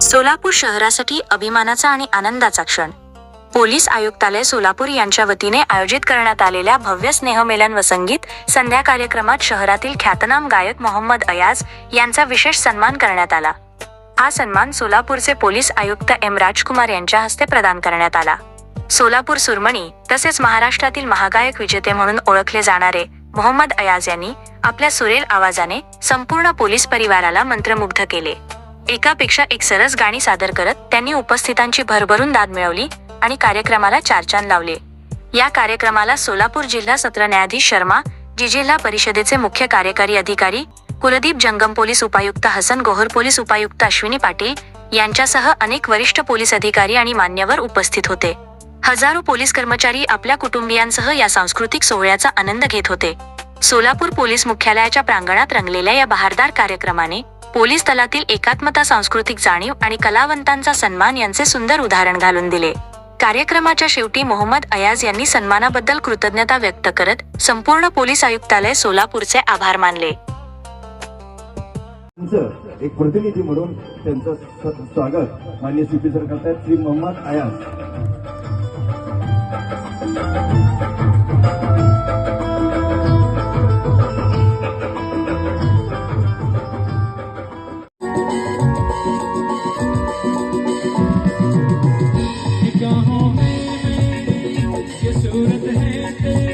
सोलापूर शहरासाठी अभिमानाचा आणि आनंदाचा क्षण. पोलीस आयुक्तालय सोलापूर यांच्या वतीने आयोजित करण्यात आलेल्या भव्य स्नेहमेलन व संगीत संध्या कार्यक्रमात शहरातील ख्यातनाम गायक मोहम्मद अयाज यांचा विशेष सन्मान करण्यात आला. हा सन्मान सोलापूरचे पोलीस आयुक्त एम राजकुमार यांच्या हस्ते प्रदान करण्यात आला. सोलापूर सुरमणी तसेच महाराष्ट्रातील महागायक विजेते म्हणून ओळखले जाणारे मोहम्मद अयाज यांनी आपल्या सुरेल आवाजाने संपूर्ण पोलीस परिवाराला मंत्रमुग्ध केले. एकापेक्षा एक सरस गाणी सादर करत त्यांनी उपस्थितांची भरभरून दाद मिळवली आणि कार्यक्रमाला चारचान लावले. या कार्यक्रमाला सोलापूर जिल्हा सत्र न्यायाधीश शर्मा, जिल्हा परिषदेचे मुख्य कार्यकारी अधिकारी कुलदीप जंगम, पोलीस उपायुक्त हसन गोहर, पोलीस उपायुक्त अश्विनी पाटील यांच्यासह अनेक वरिष्ठ पोलीस अधिकारी आणि मान्यवर उपस्थित होते. हजारो पोलीस कर्मचारी आपल्या कुटुंबियांसह या सांस्कृतिक सोहळ्याचा आनंद घेत होते. सोलापूर पोलीस मुख्यालयाच्या प्रांगणात रंगलेल्या या बहारदार कार्यक्रमाने पोलीस दलातील एकात्मता, सांस्कृतिक जाणीव आणि कलावंतांचा सन्मान यांचे सुंदर उदाहरण घालून दिले. कार्यक्रमाच्या शेवटी मोहम्मद अयाज यांनी सन्मानाबद्दल कृतज्ञता व्यक्त करत संपूर्ण पोलीस आयुक्तालय सोलापूरचे आभार मानले. एक प्रतिनिधी म्हणून त्यांचं स्वागत माननीय सीपी सर करतात. श्री मोहम्मद अयाज. निगाहों में ये सूरत है